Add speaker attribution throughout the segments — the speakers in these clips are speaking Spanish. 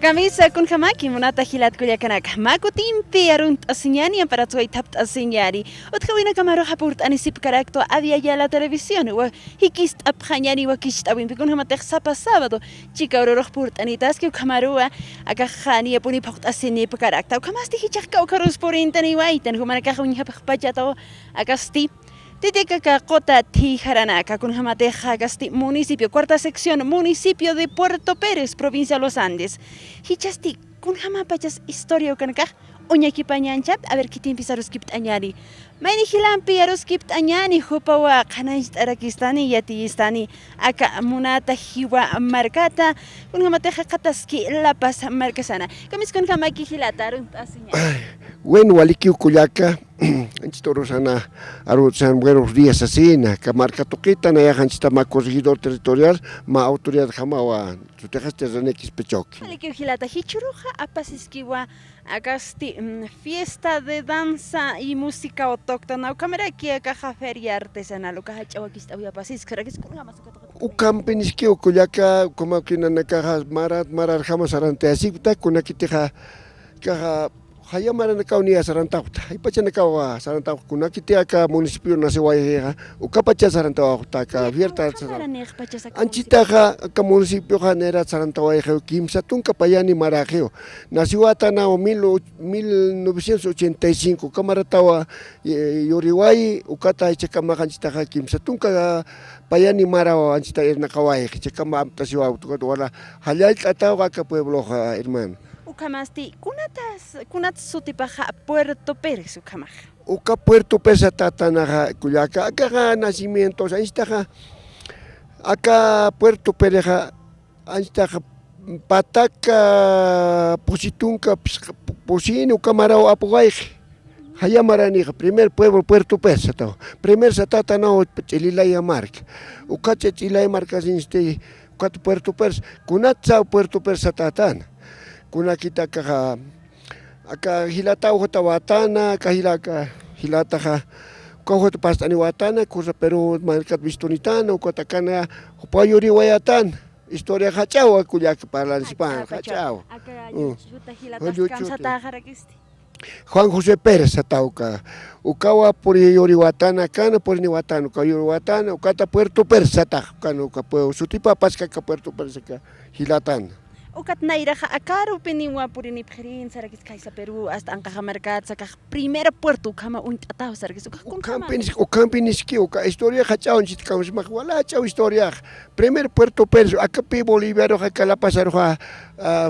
Speaker 1: Camisa kun hamaki munata hilat kuliakanak maku timpi arunt asinyani para tu tapt asinyani utkawina kamaro hapurt anisip karakto avia ya la televisión wa hikist apkhanyani wa kist awin bikun hamatek sapa sábado chica ororoh purt anitas que kamarua akakhani puni port asini karakta kamasti hichaka karos por intani waitan humana kahun hapachata akasti Titica Cota Tijaranaca, con Jamateja, Gasti, municipio, cuarta sección, municipio de Puerto Pérez, provincia de los Andes. Hichasti, con Jamapachas, historia canca, uñaki pañanchap, a ver qué tiempo pisaros kipt añani. Maini hilampi aros kipt añani, hupawa, kanais arakistani, yatistani, aka munata hiwa marcata, con Jamateja Kataski, La Paz marcasana. Camis con Jamaki hilatarun, asiña.
Speaker 2: Bueno, Waliki Ucuyaca, Anchito Rosana, Aruzan, buenos días, así, Camarca Toquita, Naya Hanchita, ma corregidor territorial, ma autoridad Jamawa, tu tejaste Renex Pechoque.
Speaker 1: Waliki Ujilata Hichuruja, Apasisquiwa, Agasti, fiesta de danza y música autóctona, Camera aquí, Caja Feria Artesanal, Cajachawakista, Uyapasis, Caracas,
Speaker 2: Ucampeniski Ucuyaca, como que Nanacajas, Marar Jamas Arante, así, Kunakiteja, Caja. Hayamara na kau ni sarantau, ipacha na kau sarantau kuna kita ka munisipio na sewai ukapacha sarantau ka abierta anchita ka munisipio nera sarantau ai kimsa tunka payani marajeo nasiwata na 1985 kamaratawa yoriwai ukata ichaka makanchita kimsa tunka payani marawa anchita na kawai ichaka ma tasiwa wala halal tatawa ka pueblo hermano.
Speaker 1: Ukamasti, kunat sutipaja Puerto Pérez, ukamaj.
Speaker 2: Uka Puerto Pérez tatanaja Culiaca, acá nacimientos, ahí está, acá Puerto Pérez, ahí está, pataca, positunca, posino, camarao, apogaij. Hayamarani, primer pueblo Puerto Pérez, primer satata no, Chililaya Marca, ucache Chililaya Marca, sin Puerto Pérez, kunatza Puerto Pérez tatana. Kuna kita ka aka hilata hota watana kahilaka hilata ka hota pastani watana cosa pero marcat bistonitana ko takana payori wayatan historia hachao kuyak para Hispan hachao Juan José Pérez atauka ukawa por yori watana kana por ni watana ka yori watana ukata Puerto Pérez atah kana ka sutipa paska ka Puerto Pérez ka hilatan
Speaker 1: Ukat nairaja akaro peniwa purini pjerin sarakis kaisa Perú hasta ancaja mercat saka primera puerto kama atao sarakis
Speaker 2: ukampinis uka historia hachao nchit kamus makwala chao historia primer puerto Pérez akapi Bolivia ro hakala pasar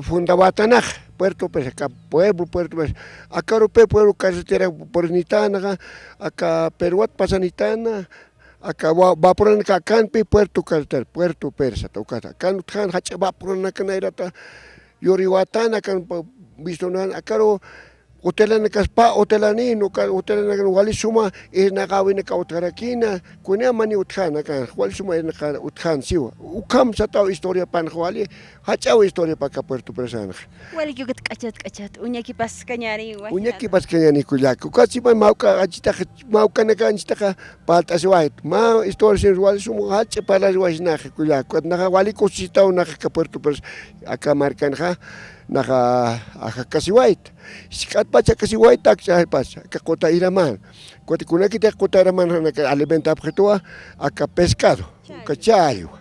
Speaker 2: fundawatanaj Puerto Pérez acá pueblo Puerto Pérez akaro pueblo carretera pornitana acá Peruat pasanitana acá va por el Campi Puerto Carter Puerto Pérez tocata can hacha va por una canairata yoriwatana can visto acá hotelan kaspa hotelani no hotelan wali suma na gawin ka utharakina kunya mani uthana ka wali suma na uthan siwa ukam sa taw historia pan wali hachaw historia pa ka Puerto Pérez
Speaker 1: wali gyugat kachat unyaki pas
Speaker 2: kanyani kulak kasi pa mauka ajita mauka na kan ka palta siwait ma historia sin wali suma hacha para siwajna kulak na wali ko sitaw na ka Puerto Pérez aka markan ha naka kasiwait sikat pacha kasiwait tak sa pacha ka kota Iraman koti kuna kita kota Iraman na alimenta apketua aka pescado ka chayo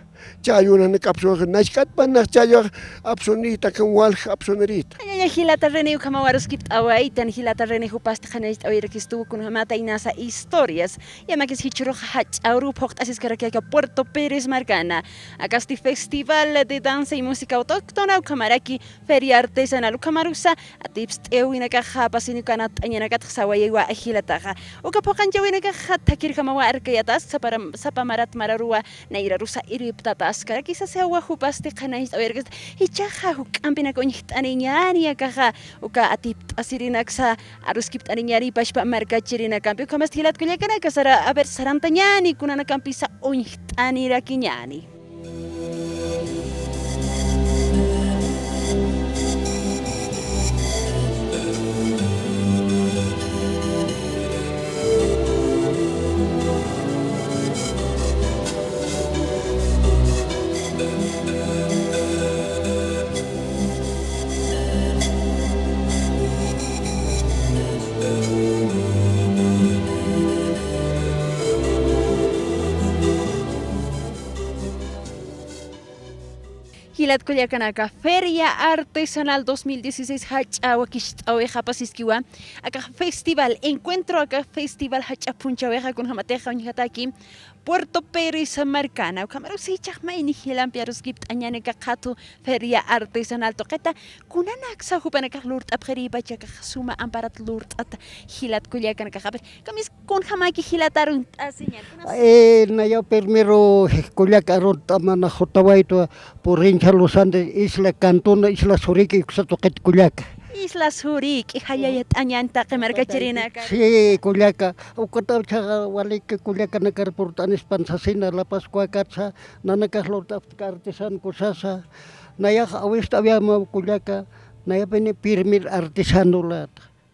Speaker 2: na kapso na sikat pa na chayo apsonita kan wal apsonerita
Speaker 1: ya hilata rene kamawaros kipt awaitan hilata rene hupast khanest awir kistu kun hamata inasa historias ya makis hichuro hach auru pokt asis karaka Puerto Pérez Marcana acá este festival de danza y música autóctona kamaraki feria artesanal kamarusa atips ewina ka pasini kanat anyana kat sawayewa hilata uka pokan jawina ka takir kamawa arkayatas sapa marat mararua naira rusa iriptata Askara quizás sea guajupaste canais a ver hichaja hukampina coñit aniñani akaja uka atip asirinaxa aruskipt aniñari pashpa markachirina campi kamas hilat kullakana kasara a ver sarantañani kunana campisa uñit anirakiñani Gilat Kuliakanaka, Feria Artesanal 2016 Hachawa Kishtaweja Pasiskiwa, acá festival, encuentro acá festival Hachapunchaweja con Jamateja Unjataki, Puerto Pérez Marcana, Camaro Sichach Maini Hilan Piaros gibt Añaneca Kato, Feria Artesanal Toqueta, Kunanaxa Hupanaka Lurt Aperiba Chaka Suma Amparat Lurt at Gilat Kuliakanaka, Kamis con Hamaki Hilatarun Asiñan.
Speaker 3: Naya primero Kuliakarot Amana Jotawaito por Rincha Los Andes, Isla Cantona, Isla Surique, Xatoquet Kuliaca.
Speaker 1: Isla Surik, Hayayat Añanta, Kemarcachirina.
Speaker 3: Sí, Kuliaca, Ukatacha, Walike Kuliaca Nakarportan Espansasina, La Pascua Cacha, Nanacas Lord Artisan Cosasa, Naya Awesta Viama Kuliaca, Naya Bene Pirmir Artisanolat.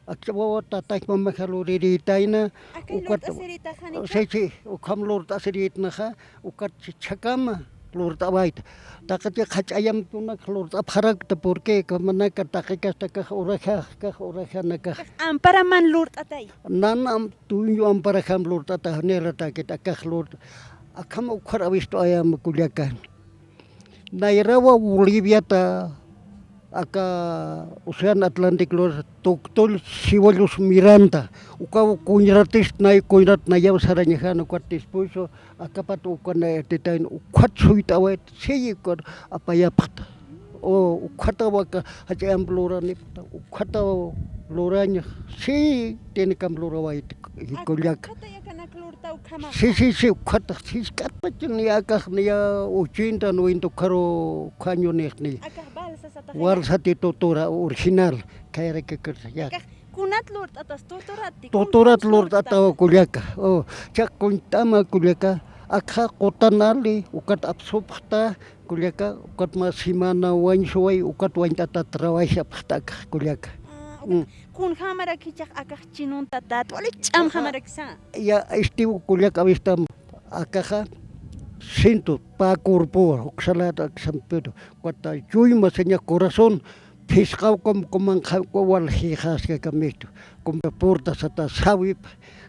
Speaker 3: Akchawa tatak mamakaluri taina ukat seci ukam lur taserit naha ukat chakama lur tabait takat ya khach ayam tunak lur abharak ta porque kamana ka takikas takah oraha nakah
Speaker 1: Ampara man lur tatay.
Speaker 3: nanam tuyo ampara kham lur tatah nera takit akah lur akam ukhar avisto ayam kuliakan nairawa Bolivia ta acá Océano Atlántico los toctol Sibolus Miranda uka kuñratis nay kuñrat nayaw sarañajano cuartis puso acá pato con tetain ukat suitawet sey con apayapta o ukata waka hajam blurani ukata bluraña sí tiene cam blurawait kuliak sí ukata sí katpachin ni acá ni 80 90 karo caño ni Warsati totora original kaya que ya
Speaker 1: Kunat lord atas
Speaker 3: totorat lord atawa kuliaka oh chak kuntama kuliaka akha kotanali ukat absopta kuliaka ukat masimana wanshoi ukat wantata trawaisha ptak kuliaka
Speaker 1: kun hamara kichak akah chinun tatat wala cham hamara ksa
Speaker 3: ya estiu kuliaka avistam akaha Siento pa corpo oxalata xampedo cuata chuy maseña corazón fiscal como wal hijas que camito como portas hasta sabe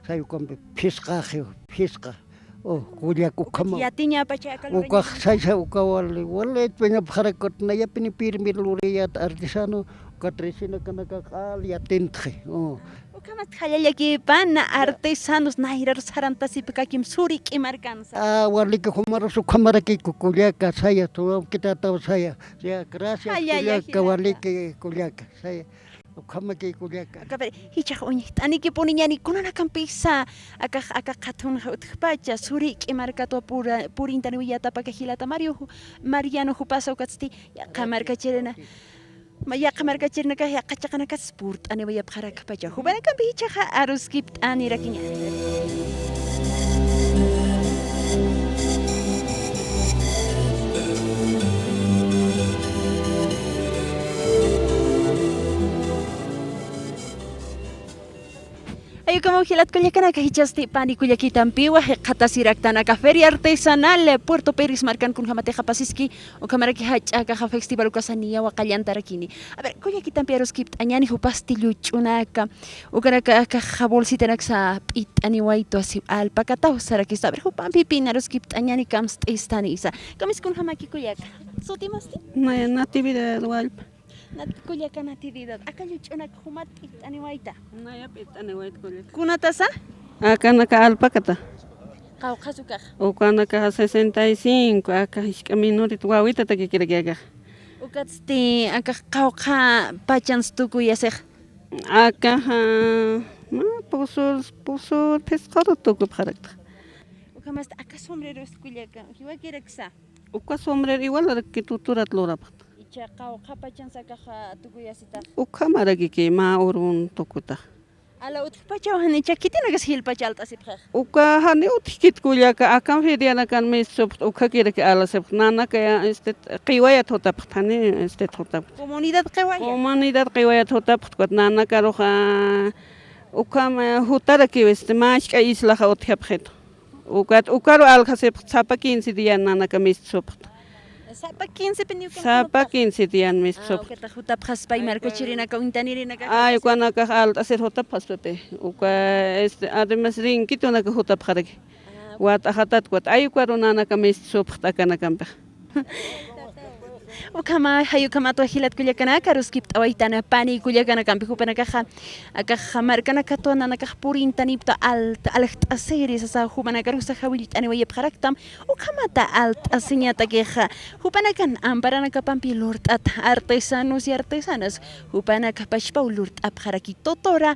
Speaker 3: sabe como fisca o cuya kama
Speaker 1: ya tiña pacha
Speaker 3: uka sai wal peña harakot na ya pini pirmir luriat artisano katresina kanaka ya tentre
Speaker 1: Ukamat hayallaki pana artesanos nairar sarantasipka kim surik imarkansa.
Speaker 3: Walika humarasu kamaraki kuliaka saya tu kita tahu saya. Ya gracias kuliaka waliki kuliaka saya. Ukamaki kuliaka.
Speaker 1: Kabar hichak unyit ani ki poniñani kunana kampisa aka katun pacha surik imarkato purinta nuiyata pakahilata Mariano hupasa ukatsti ya kamarka cherena. Maya kamarka cherna ka ya kachakana ka sport ani waya pharak pacha hubana ka bicha kha arus gift ani rakinya Ayo como hilat kuliakana ka hichasti pani kuliakitan piwa qatasiraktan ka feria artesanal Puerto Pérez Marcan kun Jamateja Pasiski o kamaraki hacha ka festival kasania wa qallantarakini a ver kuliakitan piaros kipt añani hupasti luchunaka o karaka ka jabolsitanak sa pit ani waito asi alpakata saraki saber hupan pipinaros kipt añani kams istanisa kamis kun hamaki kuliaka sotimasti
Speaker 4: natividad walp
Speaker 1: Nat kuliaka natividad acá luchunak humat pit ani waita
Speaker 4: naya pitani wait kuliak
Speaker 1: kunatasa
Speaker 4: acá naka alpacata
Speaker 1: qawqasukaq
Speaker 4: ukanaka 65 acá minurito wawita takikirakiaka
Speaker 1: ukatsti acá qawqa pachans tukuyasaq
Speaker 4: acá pusur pescado tuku pharakta
Speaker 1: ukamasta acá sombrero kuliaka hiwakiraksa
Speaker 4: uka sombrero igual que tuturat lorapata
Speaker 1: qawqa pachansaka tukuyasita
Speaker 4: ukamaraki que ma urun tukuta
Speaker 1: ala utpacha hani chakitinagas hilpachalta sipqa
Speaker 4: uka hani utkit kuliaka akan feriana kan mesop uka kiraki ala sep nana kaya qiwaya thota phtani thota
Speaker 1: comunidad
Speaker 4: qiwaya thota phtkat nana karoha uka ma hutara ki mashka isla ha utkhapkhet ukaro alka sep chapa 15 dia nana ka mesop
Speaker 1: Sapa 15 peniukan.
Speaker 4: Sapa 15 dian mis sop.
Speaker 1: Kita hutap khaspai marco chirina ka untanirina ka.
Speaker 4: Ay kuana ka alt aser hutap khasute. Uka además ring kito na ka hutap kharag. Wat ahatat kwat ay kwaruna na ka mis sop takana kampa.
Speaker 1: ukama hayukama to hilat kulyakana karuskip awaitana pani kulyakana kampi hupana kaha akaha markana katona nakah purintani ta alt alht aseri sa hupana karusa hawilit ani wayep haraktam ukama ta alt asinyata keha hupana kan amparana kapampi lord at artesanos y artesanas hupana kapashpa lord ap haraki totora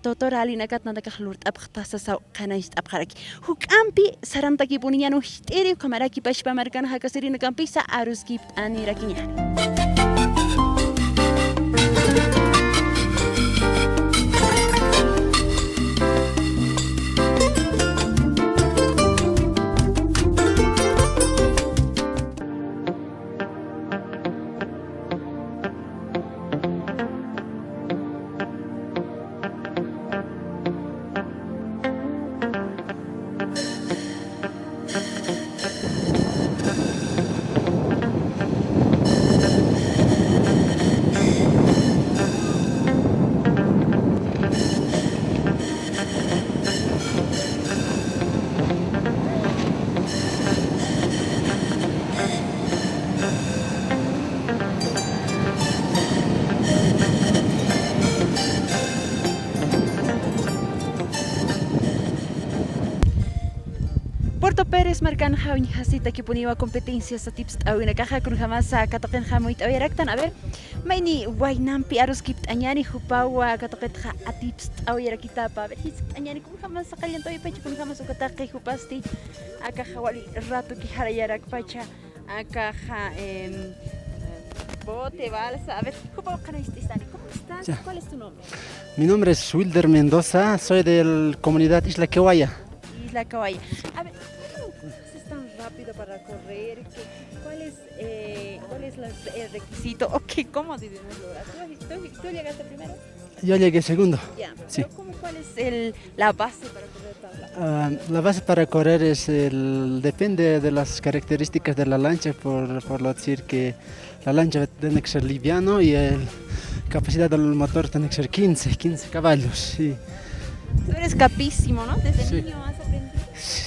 Speaker 1: totora alina katna nakah lord ap tasa sa kanais ap haraki hukampi saranta ki puniano histeri kamaraki pashpa markana hakasirina kampi sa arus gibt ani rakinya. Puerto Pérez marcan jaun hasita que ponía competencias a tips a una caja con jamás a katoken jamuit a veraktan a ver maini wainampi arus kipt añani jupawa katoket ja a tips a verakita pa ver his añani con jamás a caliento y pecho con jamás o kataki jupasti a caja wali rato que harayarak pacha a caja bote balsa a ver jupawa canistani ¿cómo estás?
Speaker 5: Ya.
Speaker 1: ¿Cuál es tu nombre?
Speaker 5: Mi nombre es Wilder Mendoza, soy de la comunidad Isla Quewaya.
Speaker 1: Isla Caballa. A ver, ¿cómo es tan rápido para correr? ¿Cuál es el requisito? Ok, ¿cómo debemos lograr? ¿Tú llegaste primero?
Speaker 5: Yo llegué segundo.
Speaker 1: Ya.
Speaker 5: Sí.
Speaker 1: Pero ¿cuál es la base para correr tan rápido?
Speaker 5: La base para correr depende de las características de la lancha, por lo decir que la lancha tiene que ser liviano y la capacidad del motor tiene que ser 15 caballos. Sí.
Speaker 1: Tú eres capísimo, ¿no? Desde
Speaker 5: Sí.
Speaker 1: niño has aprendido.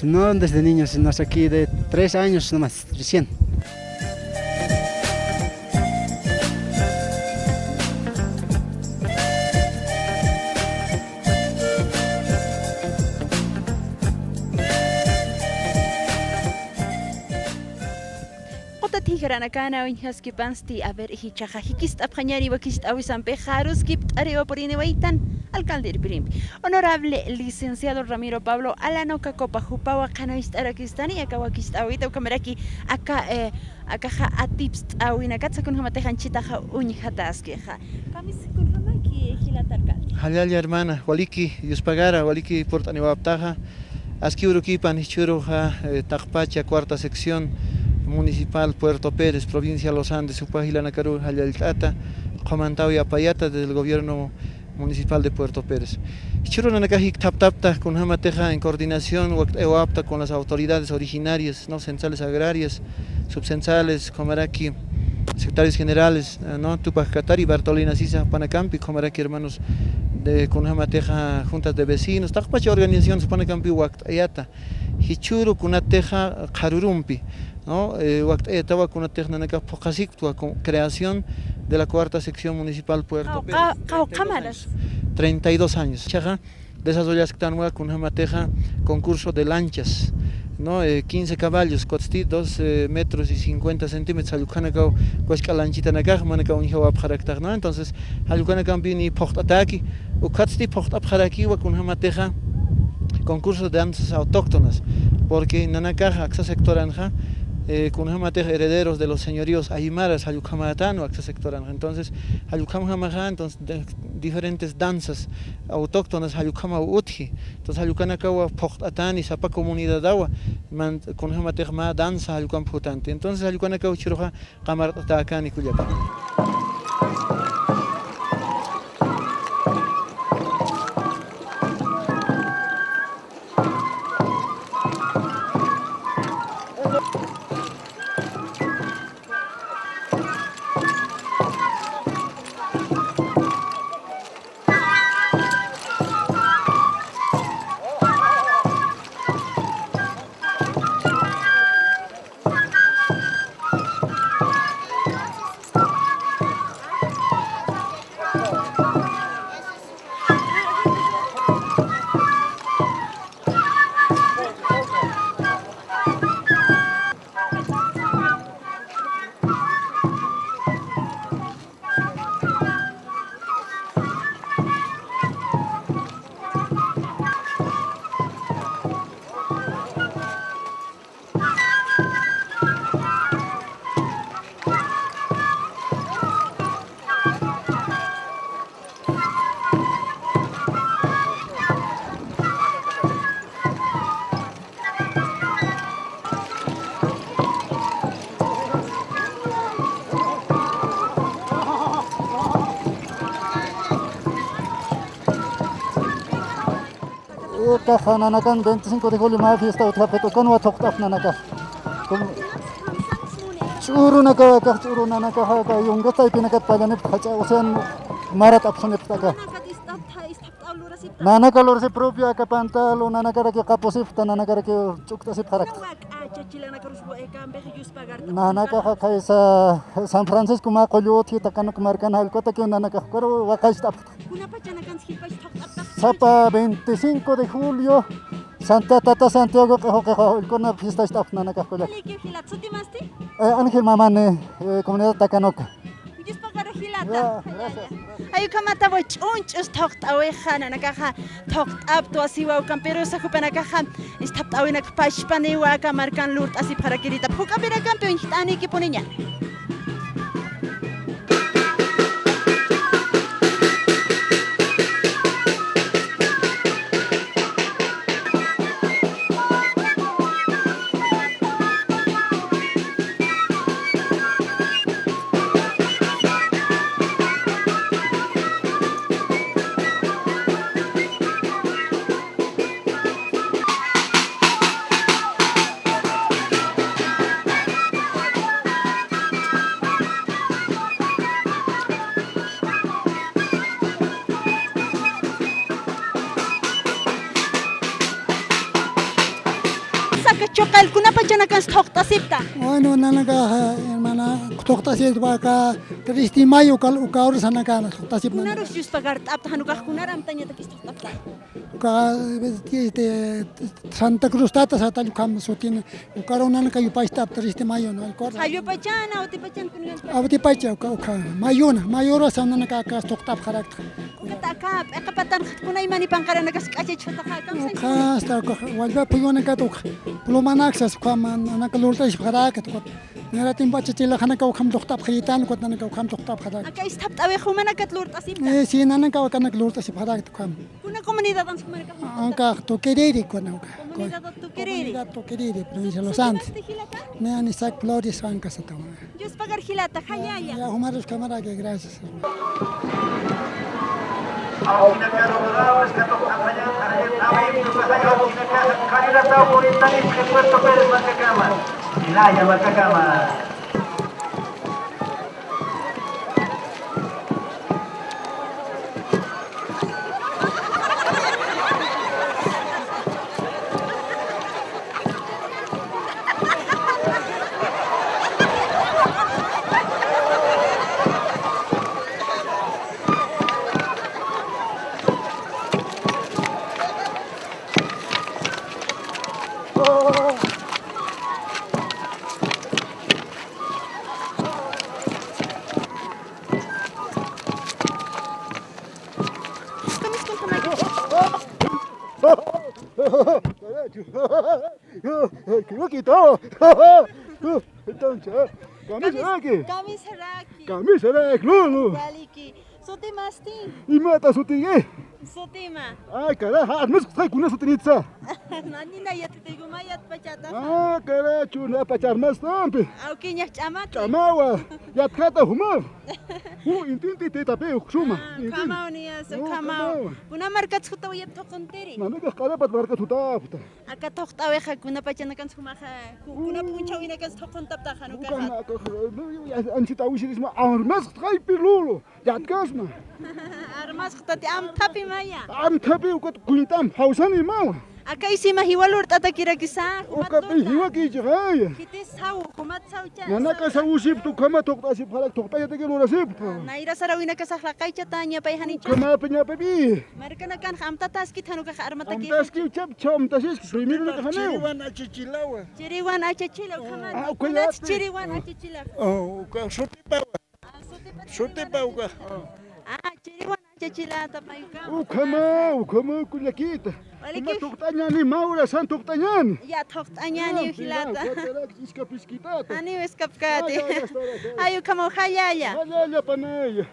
Speaker 5: No desde niño, sino hasta aquí de 3 años nomás, recién.
Speaker 1: Tigrana kana win haski pansti a ver hichaja hikist apjañari wakist awisan pejaros gibt areo por inewaitan alcalde de Pirimpi. Honorable licenciado Ramiro Pablo Alanoka Copa Jupawa Kanaist Arakistani akawakist awita kameraki aka akaja atips awina katsa kun hamatejan chitaja uñhataskeja. Kamis kun hamaki hilatarkal.
Speaker 6: Halal hermana, waliki yuspagara, waliki portaniwaptaja, aski urukipan hichuruja, Tacpacha, cuarta sección municipal Puerto Pérez, provincia de Los Andes, Upajilanacaru, Hallaltata, Comantao y Apayata del gobierno municipal de Puerto Pérez. Churunanakajik taptapta con Hamateja en coordinación apta con las autoridades originarias, no centrales agrarias, subcensales, Comaraki, secretarios generales, no Tupac-Catari, Bartolina Sisa, Panacampi, Comaraki, hermanos de Kunhamateja, juntas de vecinos, Tacpacha organizaciones Panacampi, Ayata, Hichuru Kunateja, Karurumpi, ¿no? Estaba con una técnica creación de la cuarta sección municipal Puerto Pérez. 32 años. Chaja, desarrollas con Hamateja concurso de lanchas, ¿no? 15 caballos, 2 metros y 50 centímetros. Alucanacao, cuesca lanchita nacaj, manacao un hijo abjaraktar, ¿no? Entonces, Alucanacao vini pocht ataki, ucatsti pocht abjaraki, con Hamateja concurso de danzas autóctonas, porque Nanacaja, Axa sector anja, con herederos de los señoríos Aymaras, Ayucamatano, Axa sector anja. Entonces, Ayucamamaja, entonces, diferentes danzas autóctonas, Ayucama Utji. Entonces, Ayucanacawa, Pochtatani, Sapa comunidad agua, con Hamategma danza, Ayucamputante. Entonces, Ayucanacawa Chiroja, Camartacani, Cuyapa.
Speaker 7: caja nanakan 25 de julio más fiesta otra peto con wa toqtaf nanaka. Churu nanaka ha yunga tai pinakat pajanip hacha ocean marat apsanip taka. Nanaka lorse propia ka pantalo nanaka ke kaposif nanaka ke chuktasip harak. Nanaka ha kaisa San Francisco ma qolyoti takanuk markan halkota ke nanaka koro wakastap. Sapa 25 de julio Santa Tata Santiago que con la fiesta está nanaka kola. Ángel Mamane comunidad Takanoka.
Speaker 1: Ayo kamata wo chunchus toqt awejana nakaja toqt apto asiwa campero sa kupana kaja istapt awina pashpani wa kamarkan lurt asi para kirita puka pera campeón hitani ki poninya. Chokal kuna pa dyan nakan stokta sipta.
Speaker 8: Bueno, nanaka hermana toqtasip baka 3 de mayo ukaur sanaka toqtasip
Speaker 1: Kuna ros just pagar tapta hanuka kunaram tanya takis stokta.
Speaker 8: ka Santa Cruz tata satal kam sotin ukaron nanaka yupasta 3 de mayo no alcor.
Speaker 1: Ayo pa dyan, awti pa dyan kunan.
Speaker 8: Abti pacha ka mayora sanaka ka toqtap kharak.
Speaker 1: Katakap, kapatan kuna imani pangkara nagaskache chota ka kam sa.
Speaker 8: Ka sta ko walba puyona ka tok. Plumanaksas kam nanaka lurta kharak to. Neratin pacha chila khana ka kham toqtap khitan ko nanaka kham toqtap kharak.
Speaker 1: Aka istapt awe khumana kat lurt asipta.
Speaker 8: Si nanaka kanak lurta kharak to kam.
Speaker 1: Kuna komunidad ang kumana ka.
Speaker 8: Anka to querer con anka.
Speaker 1: Komunidad tu kereri.
Speaker 8: To querer, provincia Los Andes. Me han Isaac Flores Anka sa tama.
Speaker 1: Just pagar hilata khayaya.
Speaker 8: Ya humaros cámara que gracias.
Speaker 2: Creo que todo. Entonces,
Speaker 1: Kami saraki.
Speaker 2: kami será claro.
Speaker 1: Daliki. Sote mastin.
Speaker 2: Y mata su tigre.
Speaker 1: Sotima.
Speaker 2: Ay, carajo, no sé con eso tenitza.
Speaker 1: Nani na yat tigo mayat pachata.
Speaker 2: Ah, carajo, na pachar más tampi.
Speaker 1: Au kinya chamaki.
Speaker 2: Chamawa, ya trata humor. Intinti te tape xuma.
Speaker 1: Kamao niya so kamao. Kuna markat suta yat to konteri.
Speaker 2: Nana ka karapat marka tuta puta.
Speaker 1: Aka toqta we kha kuna pachana kan sumaha. Kuna puncha wina kan toqon tapta khanu ka.
Speaker 2: Ansi tawishi isma armas trai pilulo. Ya kasma.
Speaker 1: Armas khta ti am tapi maya.
Speaker 2: Am tape ukot kuitam hausani mawa.
Speaker 1: Aka isima hiwalur tata kira kisa.
Speaker 2: Uka pe hiwa ki jaya.
Speaker 1: Kiti sau kumat sau cha.
Speaker 2: Nana ka sa usip tu kama tokta sip halak tokta ya tegelo rasip.
Speaker 1: Naira sarawina ka sa lakay cha tanya pa hani cha.
Speaker 2: Kama penya pebi.
Speaker 1: Mereka na kan amta taski thanu ka armata ki.
Speaker 2: Amtas ki chap chom tasis primero ka haneu.
Speaker 1: Chiriwan acha chila kama.
Speaker 2: Ah, kuya.
Speaker 1: Chiriwan acha chila.
Speaker 2: Oh, ka sote pa. Sote pa uka.
Speaker 1: Ah, chiriwan acha chila tapay ka.
Speaker 2: Ukama kulakita.
Speaker 1: Wala
Speaker 2: Kuma
Speaker 1: ki.
Speaker 2: tokta ni maura san tokta nyan.
Speaker 1: Ya toqta nyani hilata.
Speaker 2: Iska piskita.
Speaker 1: Ani weskap kati. Ayo kamo khayaya.
Speaker 2: Halala panaya.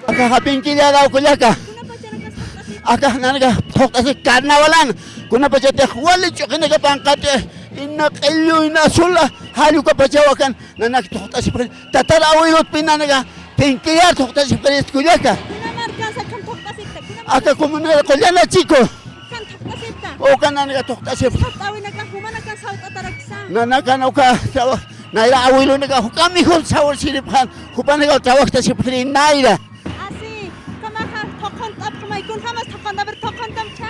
Speaker 9: Acá japinquilla da culiaca. Acá nanaga toqtasi carnavalan. Kuna pachate huali chokina ka pankate. Inna qillu inna sulla halu ka pachawakan. Nanak toqtasi tatara awilot pinanaga. Pinquilla toqtasi pares culiaca. Acá como una collana chico. O kananaga toqtasi. Nanaka nauka trabajo. Naira abuelo naga hukami hul sawal siriphan. Hupanaga trabajo tasi patri naira.
Speaker 1: Así, kamaha tokon tap kamay kun kamas tokon dabar tokon tam cha.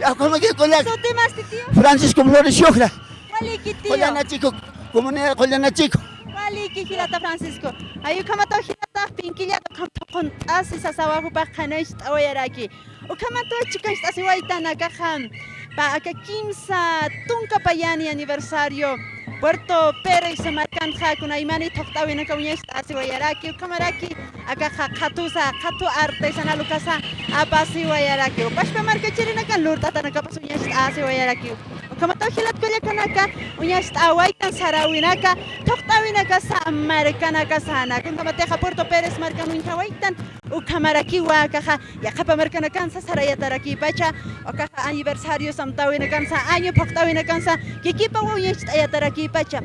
Speaker 2: Ako magikulag.
Speaker 1: So temas titio.
Speaker 2: Francisco Flores Yogra.
Speaker 1: Wali kitio.
Speaker 2: Collana chico. Comunidad collana chico.
Speaker 1: Wali ki hilata Francisco. Ayu kamato hilata pinkilla tokon asi sasawa hupa khanais tawayaraki. O kamato chicas asi waitana kahan. Pa acá 15 tunka payani aniversario Puerto Pérez Samarcanja con Aymani Toctawina Cañas Asiwayaraki Kamaraki acá Katusa Katu artesanal Lucasa Apasi Wayaraki Pashpa Marca Chirina Lurta Tanakapasuñas Asiwayaraki Kamato Hilat Kuyakanaka Uñas Awaitan Sarawinaka Toctawinaka Sa Americana Casana con Kamateja Puerto Pérez Marcan Winchawaitan Ukamaraki Wakaja Yakapa Marcana Kansa Sarayataraki Pacha Okaja aniversario Samtawina Kansa año Poctawina Kansa Kikipa Uñas Ayataraki Pacha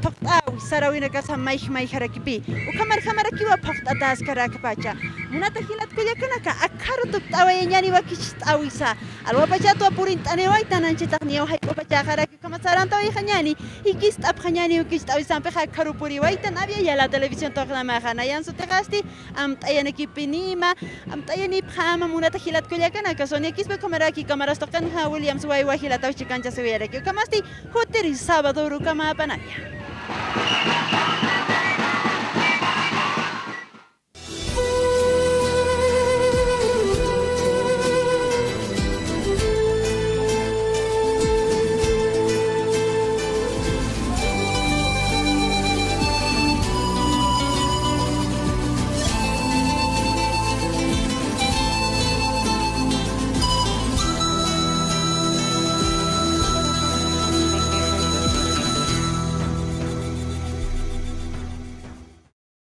Speaker 1: Toktawi Sarawina Casa Mai Harakipi Ukamar Hamarakiwa Poktatas Karakapacha Munata Hilat Kuyakanaka Akaru Tuktawi Yani Wakistawisa Alwapacha to Purint Anewaita Nanchitania Haikopacha Haraki Kamasaranta Hanyani Hikist Abhanyani Ukistawisan Peha Karupuri Waitan Avia la televisión Toknamaha Nayan Sutegasti Tayanaki Pinima Tayani Pama Munata Hilat Kuyakanaka Sonikis Kamaraki Kamaras Tokanha Williams Waiwa Hilata Chikancha Severaki Kamasti Hoteri Sábado Rukama Panaya.